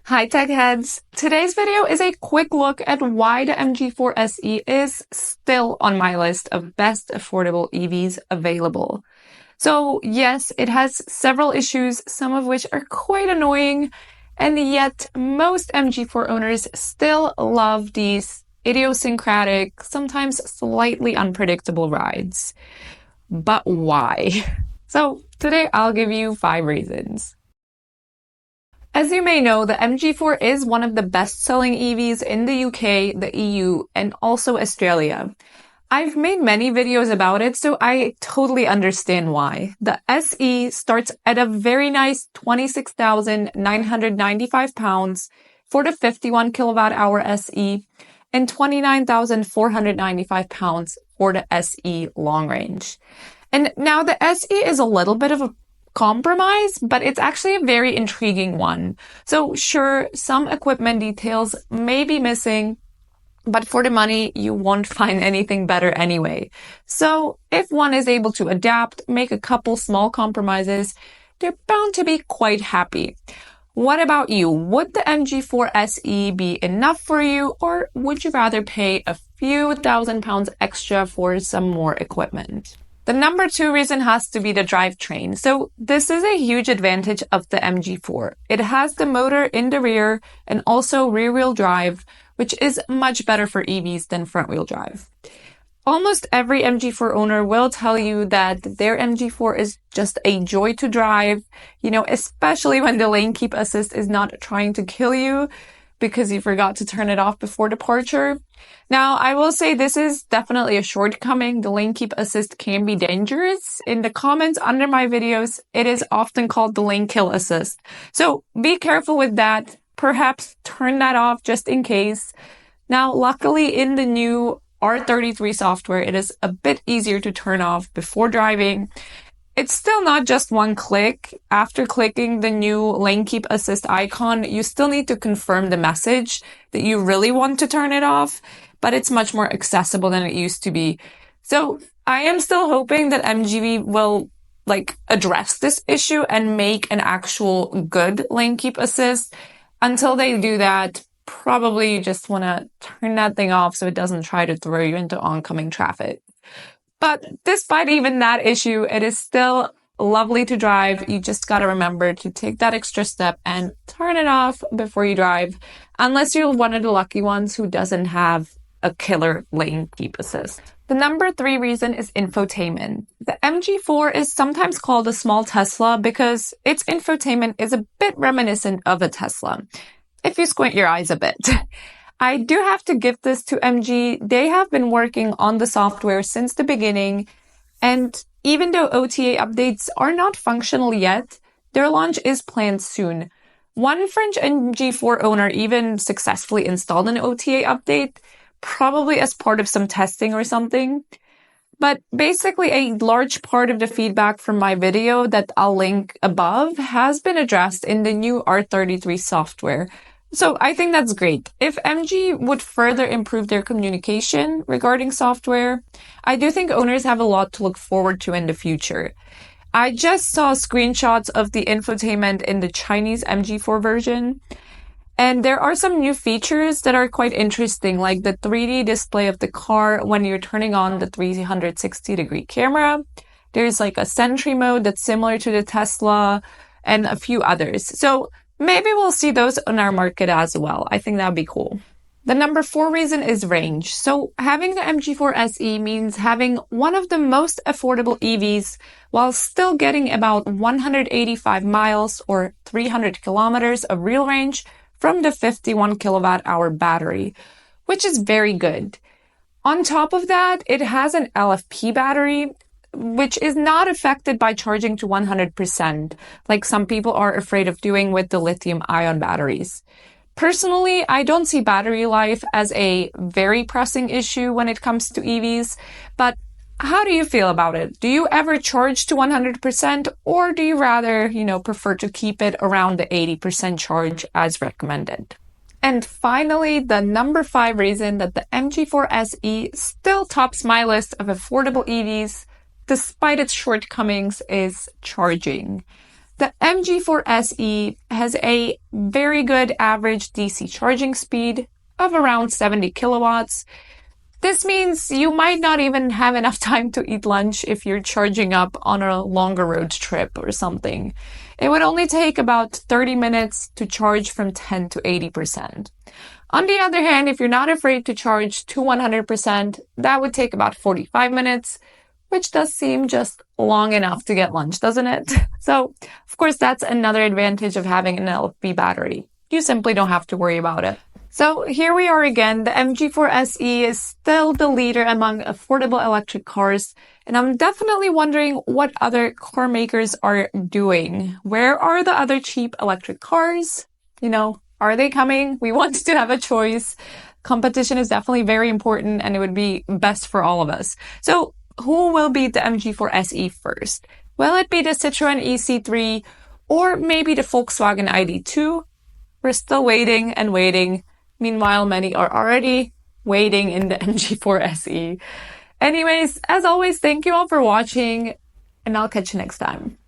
Hi tech heads! Today's video is a quick look at why the MG4 SE is still on my list of best affordable EVs available. So yes, it has several issues, some of which are quite annoying, and yet most MG4 owners still love these idiosyncratic, sometimes slightly unpredictable rides. But why? So today I'll give you 5 reasons. As you may know, the MG4 is one of the best-selling EVs in the UK, the EU, and also Australia. I've made many videos about it, so I totally understand why. The SE starts at a very nice £26,995 for the 51 kilowatt-hour SE and £29,495 for the SE long range. And now the SE is a little bit of a compromise, but it's actually a very intriguing one. So sure, some equipment details may be missing, but for the money, you won't find anything better anyway. So if one is able to adapt, make a couple small compromises, they're bound to be quite happy. What about you? Would the MG4 SE be enough for you, or would you rather pay a few £1,000s extra for some more equipment? The number 2 reason has to be the drivetrain. So this is a huge advantage of the MG4. It has the motor in the rear and also rear-wheel drive, which is much better for EVs than front-wheel drive. Almost every MG4 owner will tell you that their MG4 is just a joy to drive, especially when the lane keep assist is not trying to kill you because you forgot to turn it off before departure. Now, I will say this is definitely a shortcoming. The lane keep assist can be dangerous. In the comments under my videos, it is often called the lane kill assist. So be careful with that. Perhaps turn that off just in case. Now, luckily in the new R33 software, it is a bit easier to turn off before driving. It's still not just one click. After clicking the new lane keep assist icon, you still need to confirm the message that you really want to turn it off, but it's much more accessible than it used to be. So I am still hoping that MGV will address this issue and make an actual good lane keep assist. Until they do that, probably you just want to turn that thing off so it doesn't try to throw you into oncoming traffic. But despite even that issue, it is still lovely to drive. You just got to remember to take that extra step and turn it off before you drive, unless you're one of the lucky ones who doesn't have a killer lane keep assist. The number 3 reason is infotainment. The MG4 is sometimes called a small Tesla because its infotainment is a bit reminiscent of a Tesla, if you squint your eyes a bit. I do have to give this to MG. They have been working on the software since the beginning, and even though OTA updates are not functional yet, their launch is planned soon. One French MG4 owner even successfully installed an OTA update, probably as part of some testing or something. But basically, a large part of the feedback from my video that I'll link above has been addressed in the new R33 software. So I think that's great. If MG would further improve their communication regarding software, I do think owners have a lot to look forward to in the future. I just saw screenshots of the infotainment in the Chinese MG4 version, and there are some new features that are quite interesting, like the 3D display of the car when you're turning on the 360-degree camera. There's a Sentry mode that's similar to the Tesla, and a few others. So maybe we'll see those on our market as well. I think that'd be cool. The number 4 reason is range. So having the MG4 SE means having one of the most affordable EVs while still getting about 185 miles or 300 kilometers of real range from the 51 kilowatt-hour battery, which is very good. On top of that, it has an LFP battery, which is not affected by charging to 100%, like some people are afraid of doing with the lithium-ion batteries. Personally, I don't see battery life as a very pressing issue when it comes to EVs, but how do you feel about it? Do you ever charge to 100%, or do you rather, prefer to keep it around the 80% charge as recommended? And finally, the number 5 reason that the MG4 SE still tops my list of affordable EVs despite its shortcomings is charging. The MG4 SE has a very good average DC charging speed of around 70 kilowatts. This means you might not even have enough time to eat lunch if you're charging up on a longer road trip or something. It would only take about 30 minutes to charge from 10 to 80%. On the other hand, if you're not afraid to charge to 100%, that would take about 45 minutes, which does seem just long enough to get lunch, doesn't it? So, of course, that's another advantage of having an LFP battery. You simply don't have to worry about it. So here we are again. The MG4 SE is still the leader among affordable electric cars. And I'm definitely wondering what other car makers are doing. Where are the other cheap electric cars? Are they coming? We want to have a choice. Competition is definitely very important and it would be best for all of us. So who will beat the MG4 SE first? Will it be the Citroën EC3 or maybe the Volkswagen ID.2? We're still waiting and waiting. Meanwhile, many are already waiting in the MG4 SE. Anyways, as always, thank you all for watching, and I'll catch you next time.